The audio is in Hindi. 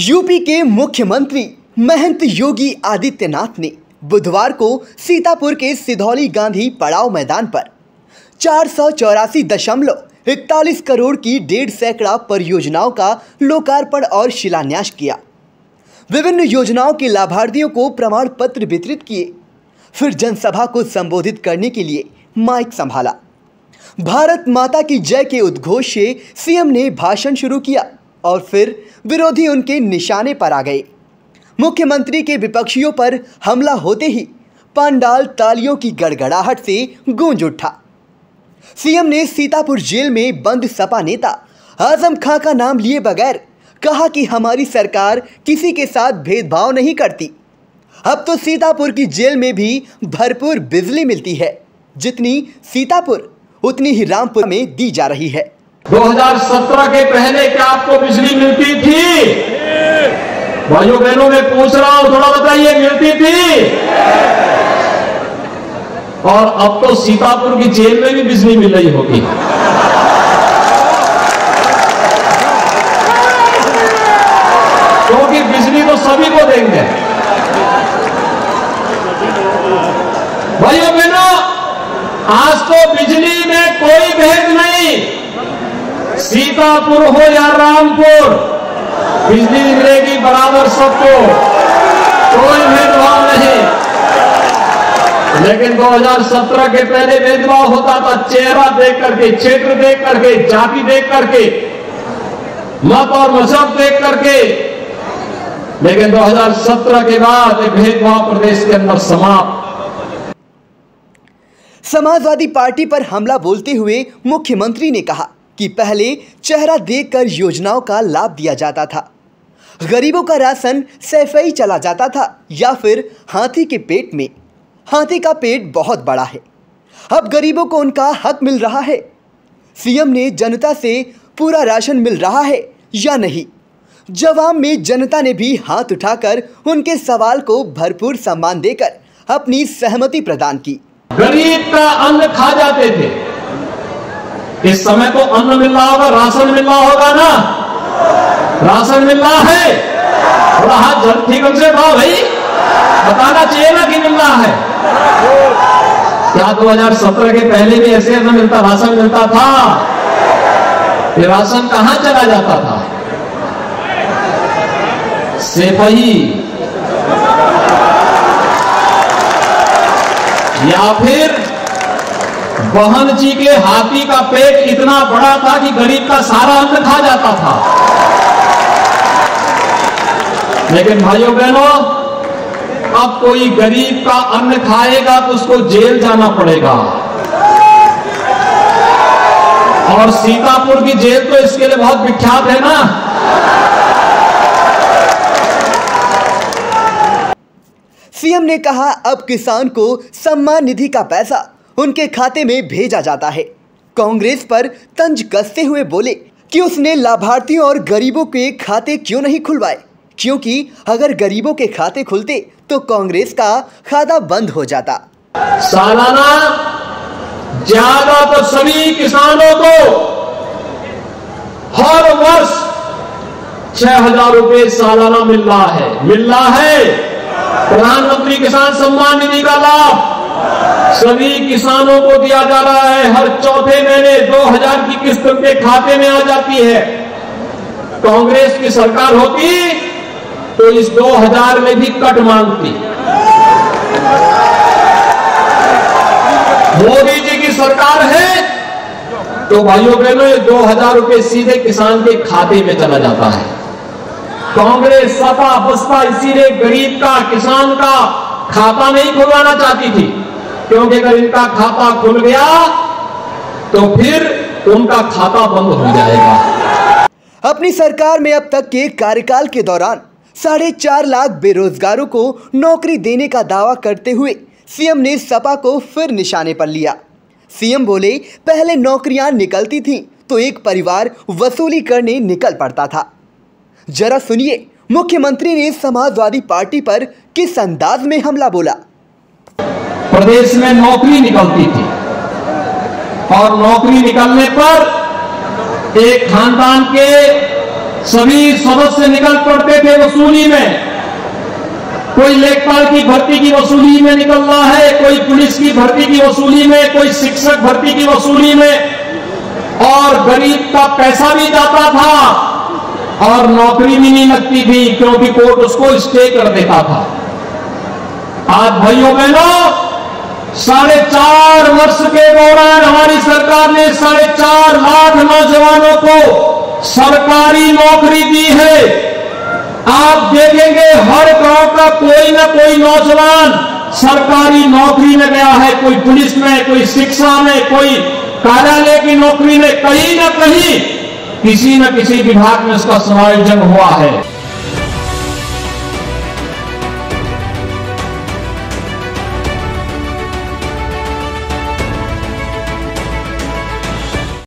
यूपी के मुख्यमंत्री महंत योगी आदित्यनाथ ने बुधवार को सीतापुर के सिधौली गांधी पड़ाव मैदान पर 484.41 करोड़ की 1.5 सैकड़ा परियोजनाओं का लोकार्पण और शिलान्यास किया। विभिन्न योजनाओं के लाभार्थियों को प्रमाण पत्र वितरित किए, फिर जनसभा को संबोधित करने के लिए माइक संभाला। भारत माता की जय के उद्घोष से सीएम ने भाषण शुरू किया और फिर विरोधी उनके निशाने पर आ गए। मुख्यमंत्री के विपक्षियों पर हमला होते ही पंडाल तालियों की गड़गड़ाहट से गूंज उठा। सीएम ने सीतापुर जेल में बंद सपा नेता आजम खां का नाम लिए बगैर कहा कि हमारी सरकार किसी के साथ भेदभाव नहीं करती। अब तो सीतापुर की जेल में भी भरपूर बिजली मिलती है, जितनी सीतापुर उतनी ही रामपुर में दी जा रही है। 2017 के पहले क्या आपको बिजली मिलती थी? भाइयों बहनों में पूछ रहा हूं, थोड़ा बताइए, मिलती थी? और अब तो सीतापुर की जेल में भी बिजली मिल रही होगी। क्योंकि बिजली तो सभी को देंगे। भाइयों बहनों, आज तो बिजली में कोई भेद नहीं, सीतापुर हो या रामपुर, बिजली मिलेगी बराबर सबको, कोई भेदभाव नहीं। लेकिन 2017 के पहले भेदभाव होता था, चेहरा देख करके, क्षेत्र देख करके, जाति देख करके, मत और मजहब देख करके। लेकिन 2017 के बाद भेदभाव प्रदेश के अंदर समाप्त। समाजवादी पार्टी पर हमला बोलते हुए मुख्यमंत्री ने कहा कि पहले चेहरा देखकर योजनाओं का लाभ दिया जाता था, गरीबों का राशन सैफई चला जाता था या फिर हाथी के पेट में। हाथी का पेट बहुत बड़ा है, अब गरीबों को उनका हक मिल रहा है। सीएम ने जनता से पूरा राशन मिल रहा है या नहीं? जवाब में जनता ने भी हाथ उठाकर उनके सवाल को भरपूर सम्मान देकर अपनी सहमति प्रदान की। गरीब का अन्न खा जाते थे, इस समय तो अन्न मिल रहा होगा, राशन मिल रहा होगा ना? राशन मिल रहा है? थोड़ा हाथ ठीक से बताओ भाई, बताना चाहिए ना कि मिल रहा है। क्या 2017 के पहले भी ऐसे अन्न मिलता, राशन मिलता था? ये राशन कहां चला जाता था? सेफई या फिर बहन जी के हाथी का पेट इतना बड़ा था कि गरीब का सारा अन्न खा जाता था। लेकिन भाइयों बहनों, अब कोई गरीब का अन्न खाएगा तो उसको जेल जाना पड़ेगा। और सीतापुर की जेल तो इसके लिए बहुत विख्यात है ना। सीएम ने कहा अब किसान को सम्मान निधि का पैसा उनके खाते में भेजा जाता है। कांग्रेस पर तंज कसते हुए बोले कि उसने लाभार्थियों और गरीबों के खाते क्यों नहीं खुलवाए, क्योंकि अगर गरीबों के खाते खुलते तो कांग्रेस का खाता बंद हो जाता। सालाना ज्यादा तो सभी किसानों को हर वर्ष 6,000 रुपए सालाना मिल रहा है। प्रधानमंत्री किसान सम्मान निधि का लाभ सभी किसानों को दिया जा रहा है। हर चौथे महीने 2,000 की किस्त उनके खाते में आ जाती है। कांग्रेस की सरकार होती तो इस 2,000 में भी कट मांगती। मोदी जी की सरकार है तो भाइयों बहनों, 2,000 रुपए सीधे किसान के खाते में चला जाता है। कांग्रेस, सपा, बसपा इसीलिए गरीब का, किसान का खाता नहीं खुलवाना चाहती थी, क्योंकि अगर इनका खाता खुल गया तो फिर उनका खाता बंद हो जाएगा। अपनी सरकार में अब तक के कार्यकाल के दौरान 4.5 लाख बेरोजगारों को नौकरी देने का दावा करते हुए सीएम ने सपा को फिर निशाने पर लिया। सीएम बोले, पहले नौकरियां निकलती थीं तो एक परिवार वसूली करने निकल पड़ता था। जरा सुनिए मुख्यमंत्री ने समाजवादी पार्टी पर किस अंदाज में हमला बोला। प्रदेश में नौकरी निकलती थी और नौकरी निकलने पर एक खानदान के सभी सदस्य निकल पड़ते थे वसूली में। कोई लेखपाल की भर्ती की वसूली में निकल रहा है, कोई पुलिस की भर्ती की वसूली में, कोई शिक्षक भर्ती की वसूली में, और गरीब का पैसा भी जाता था और नौकरी भी नहीं लगती थी क्योंकि कोर्ट उसको स्टे कर देता था। आज भाइयों बहनों, 4.5 वर्ष के दौरान हमारी सरकार ने 4.5 लाख नौजवानों को सरकारी नौकरी दी है। आप देखेंगे हर गांव का कोई ना कोई नौजवान सरकारी नौकरी में गया है, कोई पुलिस में, कोई शिक्षा में, कोई कार्यालय की नौकरी में, कहीं ना कहीं किसी न किसी विभाग में उसका समायोजन हुआ है।